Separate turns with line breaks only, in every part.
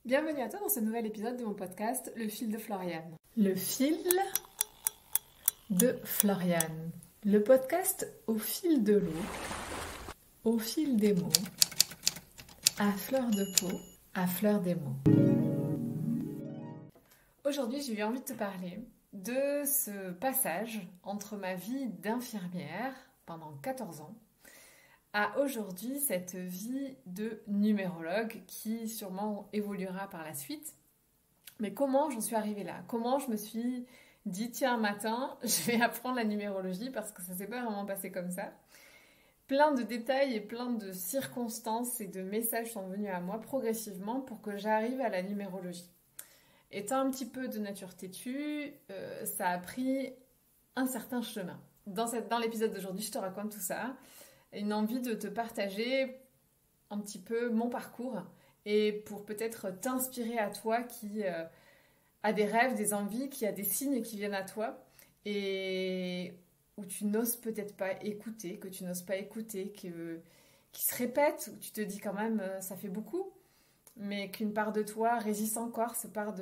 Bienvenue à toi dans ce nouvel épisode de mon podcast, Le fil de Floriane.
Le fil de Floriane, le podcast au fil de l'eau, au fil des mots, à fleur de peau, à fleur des mots.
Aujourd'hui, j'ai eu envie de te parler de ce passage entre ma vie d'infirmière pendant 14 ans à aujourd'hui cette vie de numérologue qui sûrement évoluera par la suite. Mais comment j'en suis arrivée là? Comment je me suis dit, tiens, un matin, je vais apprendre la numérologie parce que ça s'est pas vraiment passé comme ça. Plein de détails et plein de circonstances et de messages sont venus à moi progressivement pour que j'arrive à la numérologie. Étant un petit peu de nature têtue, ça a pris un certain chemin. Dans l'épisode d'aujourd'hui, je te raconte tout ça. Une envie de te partager un petit peu mon parcours et pour peut-être t'inspirer à toi qui a des rêves, des envies, qui a des signes qui viennent à toi et où tu n'oses peut-être pas écouter, que tu n'oses pas écouter, qui se répète, où tu te dis quand même ça fait beaucoup, mais qu'une part de toi résiste encore, cette part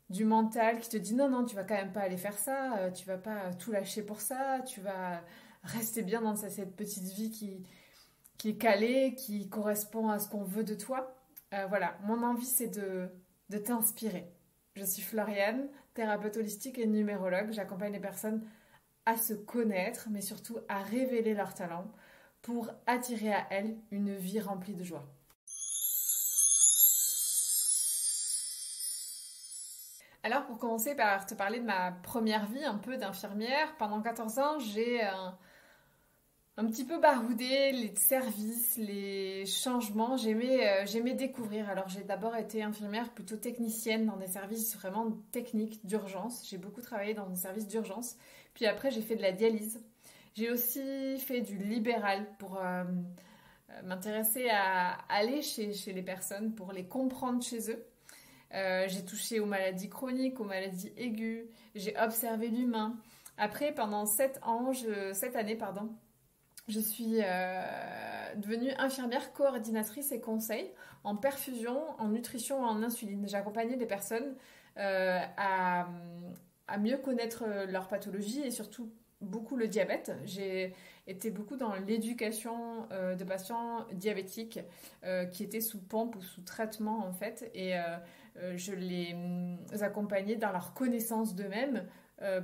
du mental qui te dit non, tu vas quand même pas aller faire ça, tu vas pas tout lâcher pour ça, tu vas rester bien dans cette petite vie qui est calée, qui correspond à ce qu'on veut de toi. Voilà, mon envie c'est de t'inspirer. Je suis Floriane, thérapeute holistique et numérologue. J'accompagne les personnes à se connaître, mais surtout à révéler leurs talents pour attirer à elles une vie remplie de joie. Alors pour commencer par te parler de ma première vie un peu d'infirmière, pendant 14 ans j'ai un petit peu baroudé les services, les changements, j'aimais découvrir. Alors j'ai d'abord été infirmière plutôt technicienne dans des services vraiment techniques d'urgence. J'ai beaucoup travaillé dans des services d'urgence. Puis après j'ai fait de la dialyse. J'ai aussi fait du libéral pour m'intéresser à aller chez les personnes, pour les comprendre chez eux. J'ai touché aux maladies chroniques, aux maladies aiguës. J'ai observé l'humain. Après, pendant 7 années, je suis devenue infirmière coordinatrice et conseil en perfusion, en nutrition, en insuline. J'ai accompagné des personnes à mieux connaître leur pathologie et surtout beaucoup le diabète. J'ai été beaucoup dans l'éducation de patients diabétiques qui étaient sous pompe ou sous traitement en fait et je les accompagnais dans leur connaissance d'eux-mêmes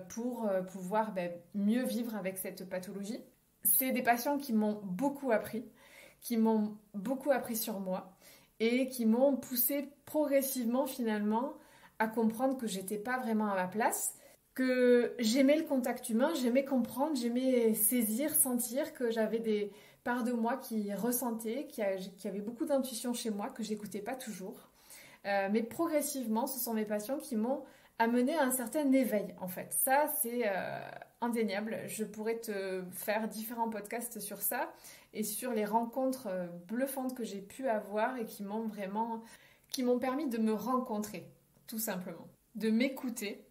pour pouvoir mieux vivre avec cette pathologie. C'est des patients qui m'ont beaucoup appris sur moi et qui m'ont poussé progressivement finalement à comprendre que j'étais pas vraiment à ma place, que j'aimais le contact humain, j'aimais comprendre, j'aimais saisir, sentir, que j'avais des parts de moi qui ressentaient, qui avaient beaucoup d'intuition chez moi, que j'écoutais pas toujours. Mais progressivement, ce sont mes patients qui m'ont amené à un certain éveil en fait. Ça, c'est indéniable. Je pourrais te faire différents podcasts sur ça et sur les rencontres bluffantes que j'ai pu avoir et qui m'ont permis de me rencontrer, tout simplement. De m'écouter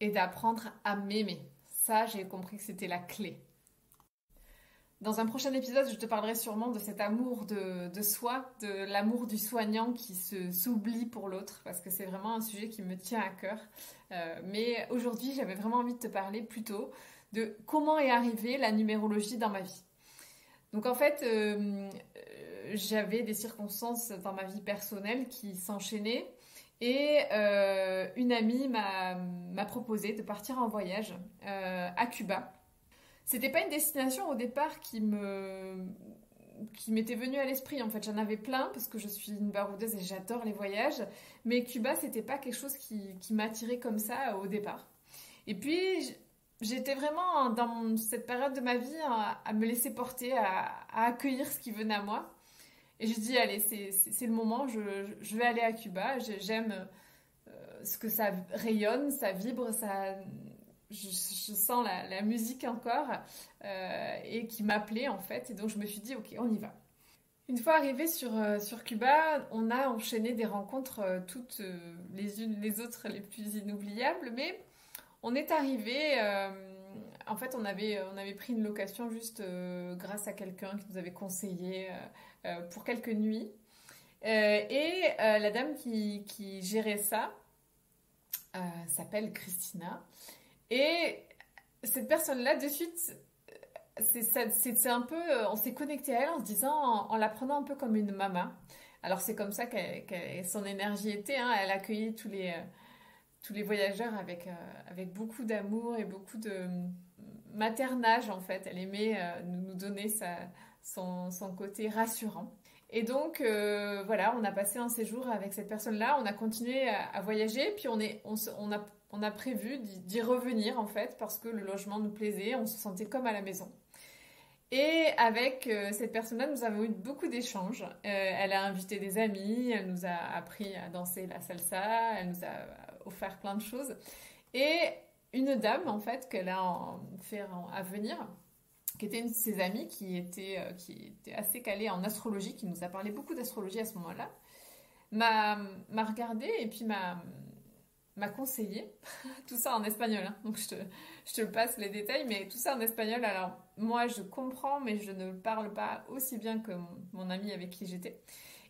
et d'apprendre à m'aimer. Ça, j'ai compris que c'était la clé. Dans un prochain épisode, je te parlerai sûrement de cet amour de soi, de l'amour du soignant qui s'oublie pour l'autre, parce que c'est vraiment un sujet qui me tient à cœur. Mais aujourd'hui, j'avais vraiment envie de te parler plutôt de comment est arrivée la numérologie dans ma vie. Donc en fait, j'avais des circonstances dans ma vie personnelle qui s'enchaînaient et une amie m'a proposé de partir en voyage à Cuba. C'était pas une destination au départ qui m'était venue à l'esprit. En fait, j'en avais plein parce que je suis une baroudeuse et j'adore les voyages. Mais Cuba, c'était pas quelque chose qui m'attirait comme ça au départ. Et puis, j'étais vraiment dans cette période de ma vie à me laisser porter, à accueillir ce qui venait à moi. Et je dis, allez, c'est le moment, je vais aller à Cuba. J'aime ce que ça rayonne, ça vibre, ça... Je sens la musique encore et qui m'appelait en fait. Et donc je me suis dit, ok, on y va. Une fois arrivé sur Cuba, on a enchaîné des rencontres toutes les unes les autres les plus inoubliables. Mais on est arrivé, en fait on avait pris une location juste grâce à quelqu'un qui nous avait conseillé pour quelques nuits. La dame qui gérait ça s'appelle Christina. Et cette personne-là, de suite, c'est un peu, on s'est connecté à elle en se disant, en la prenant un peu comme une maman. Alors c'est comme ça son énergie était, hein. Elle accueillait tous les voyageurs avec beaucoup d'amour et beaucoup de maternage en fait. Elle aimait nous donner son côté rassurant. Et donc voilà, on a passé un séjour avec cette personne-là, on a continué à voyager, puis on a prévu d'y revenir en fait parce que le logement nous plaisait, on se sentait comme à la maison. Et avec cette personne-là, nous avons eu beaucoup d'échanges. Elle a invité des amis, elle nous a appris à danser la salsa, elle nous a offert plein de choses. Et une dame, en fait, qu'elle a fait à venir, qui était une de ses amies, qui était assez calée en astrologie, qui nous a parlé beaucoup d'astrologie à ce moment-là, m'a regardée et puis m'a conseillé, tout ça en espagnol, hein. Donc je te passe les détails, mais tout ça en espagnol. Alors moi je comprends, mais je ne parle pas aussi bien que mon amie avec qui j'étais.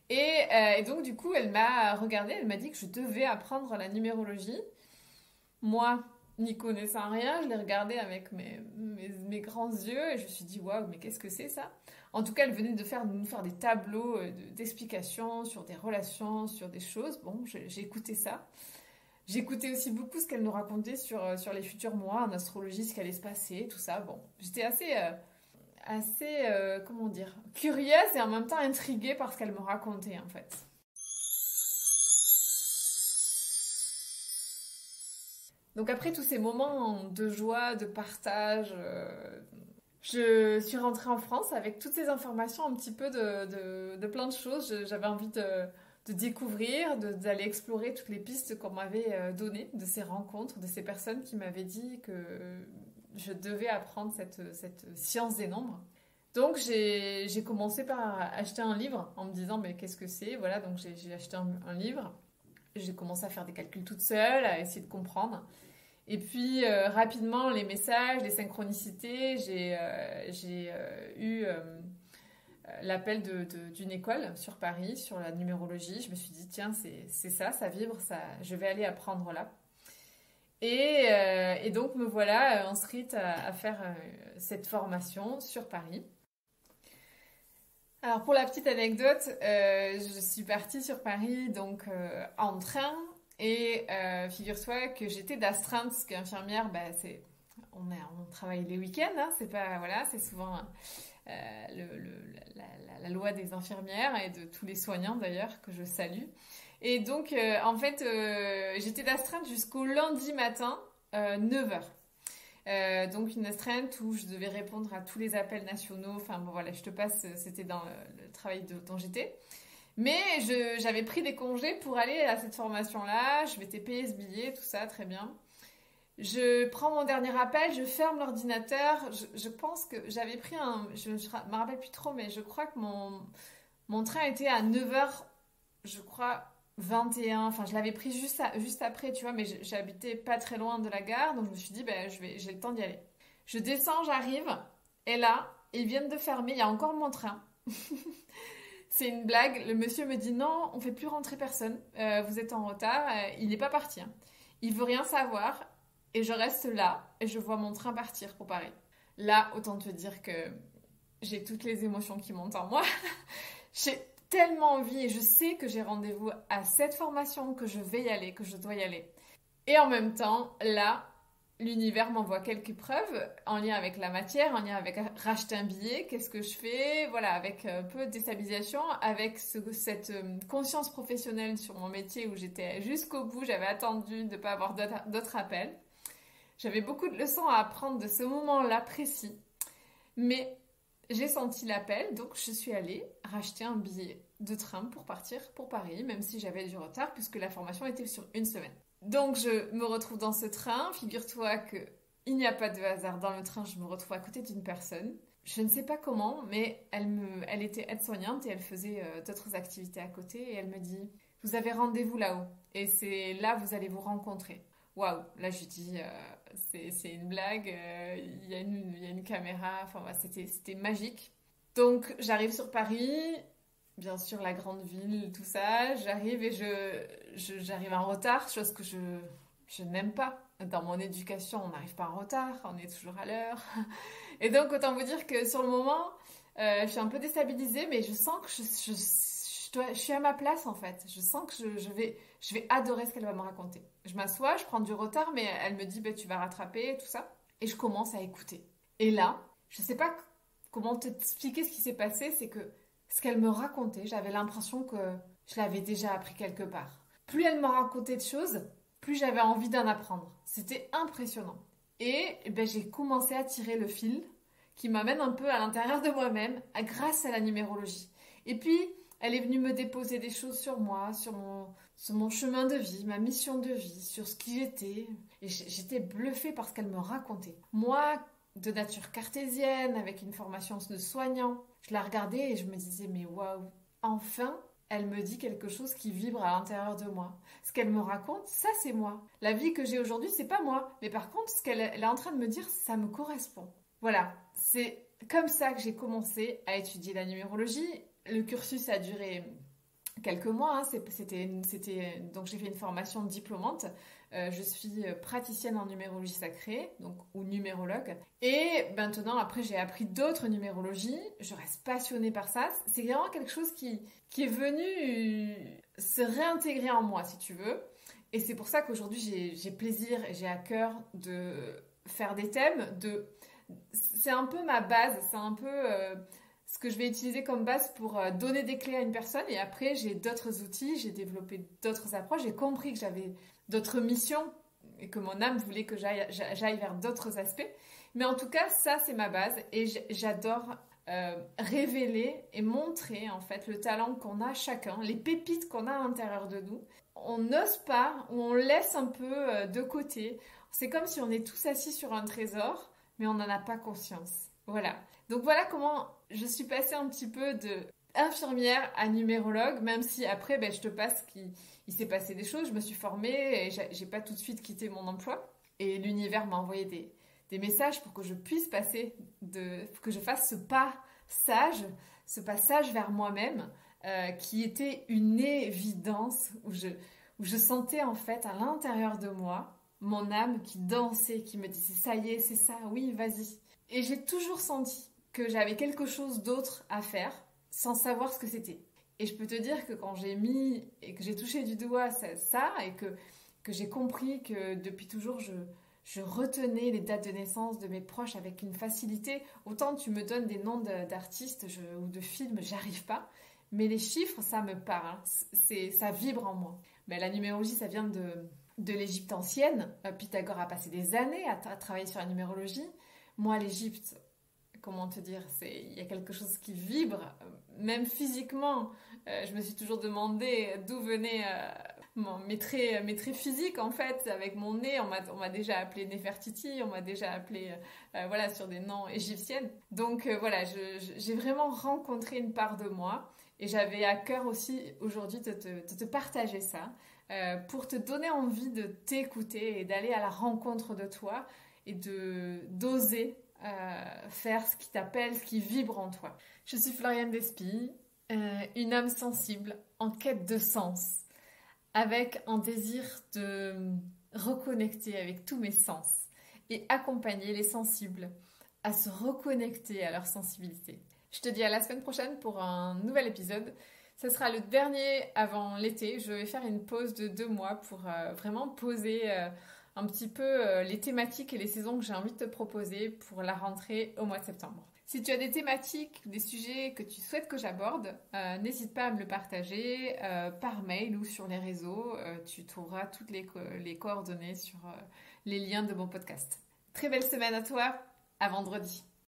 Et donc du coup elle m'a regardée, elle m'a dit que je devais apprendre la numérologie. Moi, n'y connaissant rien, je l'ai regardée avec mes grands yeux et je me suis dit waouh, mais qu'est-ce que c'est ça? En tout cas, elle venait de nous faire des tableaux d'explications sur des relations, sur des choses. Bon, j'ai écouté ça. J'écoutais aussi beaucoup ce qu'elle nous racontait sur les futurs mois en astrologie, ce qui allait se passer, tout ça. Bon, j'étais assez comment dire, curieuse et en même temps intriguée par ce qu'elle me racontait en fait. Donc après tous ces moments de joie, de partage, je suis rentrée en France avec toutes ces informations, un petit peu de plein de choses. J'avais envie de découvrir, d'aller explorer toutes les pistes qu'on m'avait données, de ces rencontres, de ces personnes qui m'avaient dit que je devais apprendre cette science des nombres. Donc j'ai commencé par acheter un livre en me disant mais qu'est-ce que c'est? Voilà, donc j'ai acheté un livre. J'ai commencé à faire des calculs toute seule, à essayer de comprendre. Et puis rapidement, les messages, les synchronicités, j'ai eu l'appel d'une école sur Paris, sur la numérologie. Je me suis dit, tiens, c'est ça, ça vibre, ça, je vais aller apprendre là. Et donc me voilà inscrite à faire cette formation sur Paris. Alors pour la petite anecdote, je suis partie sur Paris donc en train. Et figure-toi que j'étais d'astreinte, parce qu'infirmière, bah, on travaille les week-ends, hein, c'est pas, voilà, c'est souvent la loi des infirmières et de tous les soignants d'ailleurs, que je salue. Et donc, en fait, j'étais d'astreinte jusqu'au lundi matin, 9h. Donc une astreinte où je devais répondre à tous les appels nationaux, enfin bon voilà, je te passe, c'était dans le travail dont j'étais. Mais j'avais pris des congés pour aller à cette formation-là, je m'étais payé ce billet, tout ça, très bien. Je prends mon dernier appel, je ferme l'ordinateur, je pense que j'avais pris je me rappelle plus trop, mais je crois que mon train était à 9h, je crois, 21, enfin je l'avais pris juste après, tu vois, mais j'habitais pas très loin de la gare, donc je me suis dit, ben, j'ai le temps d'y aller. Je descends, j'arrive, et là, ils viennent de fermer, il y a encore mon train. C'est une blague. Le monsieur me dit non, on fait plus rentrer personne. Vous êtes en retard. Il n'est pas parti, hein. Il veut rien savoir. Et je reste là et je vois mon train partir pour Paris. Là, autant te dire que j'ai toutes les émotions qui montent en moi. J'ai tellement envie et je sais que j'ai rendez-vous à cette formation, que je vais y aller, que je dois y aller. Et en même temps, là, l'univers m'envoie quelques preuves en lien avec la matière, en lien avec racheter un billet, qu'est-ce que je fais, voilà, avec un peu de déstabilisation, avec cette conscience professionnelle sur mon métier où j'étais jusqu'au bout, j'avais attendu de ne pas avoir d'autres appels. J'avais beaucoup de leçons à apprendre de ce moment-là précis, mais j'ai senti l'appel, donc je suis allée racheter un billet de train pour partir pour Paris, même si j'avais du retard puisque la formation était sur une semaine. Donc je me retrouve dans ce train, figure-toi qu'il n'y a pas de hasard dans le train, je me retrouve à côté d'une personne. Je ne sais pas comment, mais elle était aide-soignante et elle faisait d'autres activités à côté et elle me dit « Vous avez rendez-vous là-haut et c'est là vous allez vous rencontrer. » Waouh, là je dis c'est une blague, il y a une caméra, enfin c'était magique. Donc j'arrive sur Paris, bien sûr, la grande ville, tout ça. J'arrive et j'arrive en retard, chose que je n'aime pas. Dans mon éducation, on n'arrive pas en retard, on est toujours à l'heure. Et donc, autant vous dire que sur le moment, je suis un peu déstabilisée, mais je sens que je suis à ma place en fait. Je sens que je vais adorer ce qu'elle va me raconter. Je m'assois, je prends du retard, mais elle me dit bah, tu vas rattraper, tout ça. Et je commence à écouter. Et là, je ne sais pas comment t'expliquer ce qui s'est passé, c'est que ce qu'elle me racontait, j'avais l'impression que je l'avais déjà appris quelque part. Plus elle me racontait de choses, plus j'avais envie d'en apprendre. C'était impressionnant. Et ben, j'ai commencé à tirer le fil qui m'amène un peu à l'intérieur de moi-même grâce à la numérologie. Et puis, elle est venue me déposer des choses sur moi, sur mon chemin de vie, ma mission de vie, sur ce qui j'étais. Et j'étais bluffée par ce qu'elle me racontait. Moi, de nature cartésienne, avec une formation de soignant, je la regardais et je me disais, mais waouh, enfin, elle me dit quelque chose qui vibre à l'intérieur de moi. Ce qu'elle me raconte, ça c'est moi. La vie que j'ai aujourd'hui, c'est pas moi. Mais par contre, ce qu'elle est en train de me dire, ça me correspond. Voilà, c'est comme ça que j'ai commencé à étudier la numérologie. Le cursus a duré quelques mois, hein. Donc j'ai fait une formation diplômante. Je suis praticienne en numérologie sacrée, donc ou numérologue. Et maintenant, après, j'ai appris d'autres numérologies. Je reste passionnée par ça. C'est vraiment quelque chose qui est venu se réintégrer en moi, si tu veux. Et c'est pour ça qu'aujourd'hui, j'ai plaisir et j'ai à cœur de faire des thèmes. C'est un peu ma base, c'est un peu ce que je vais utiliser comme base pour donner des clés à une personne. Et après, j'ai d'autres outils, j'ai développé d'autres approches, j'ai compris que j'avais d'autres missions et que mon âme voulait que j'aille vers d'autres aspects. Mais en tout cas, ça, c'est ma base et j'adore révéler et montrer en fait le talent qu'on a chacun, les pépites qu'on a à l'intérieur de nous. On n'ose pas ou on laisse un peu de côté. C'est comme si on est tous assis sur un trésor, mais on n'en a pas conscience. Voilà. Donc voilà comment je suis passée un petit peu de infirmière à numérologue, même si après, je te passe qu'il s'est passé des choses. Je me suis formée et j'ai pas tout de suite quitté mon emploi. Et l'univers m'a envoyé des messages pour que je puisse que je fasse ce passage vers moi-même, qui était une évidence où je sentais en fait à l'intérieur de moi mon âme qui dansait, qui me disait ça y est, c'est ça, oui, vas-y. Et j'ai toujours senti que j'avais quelque chose d'autre à faire sans savoir ce que c'était. Et je peux te dire que quand j'ai mis et que j'ai touché du doigt ça et que j'ai compris que depuis toujours je retenais les dates de naissance de mes proches avec une facilité, autant tu me donnes des noms d'artistes ou de films, j'arrive pas. Mais les chiffres, ça me parle, ça vibre en moi. Mais la numérologie, ça vient de l'Égypte ancienne. Pythagore a passé des années à travailler sur la numérologie. Moi, l'Égypte, comment te dire, il y a quelque chose qui vibre, même physiquement. Je me suis toujours demandé d'où venaient mes traits physiques, en fait, avec mon nez. On m'a déjà appelé Néfertiti, on m'a déjà appelé voilà, sur des noms égyptiennes. Donc voilà, j'ai vraiment rencontré une part de moi. Et j'avais à cœur aussi aujourd'hui de te partager ça, pour te donner envie de t'écouter et d'aller à la rencontre de toi et d'oser faire ce qui t'appelle, ce qui vibre en toi. Je suis Floriane Despy, une âme sensible en quête de sens, avec un désir de reconnecter avec tous mes sens et accompagner les sensibles à se reconnecter à leur sensibilité. Je te dis à la semaine prochaine pour un nouvel épisode. Ce sera le dernier avant l'été. Je vais faire une pause de 2 mois pour vraiment poser un petit peu les thématiques et les saisons que j'ai envie de te proposer pour la rentrée au mois de septembre. Si tu as des thématiques, des sujets que tu souhaites que j'aborde, n'hésite pas à me le partager par mail ou sur les réseaux. Tu trouveras toutes les coordonnées sur les liens de mon podcast. Très belle semaine à toi, à vendredi.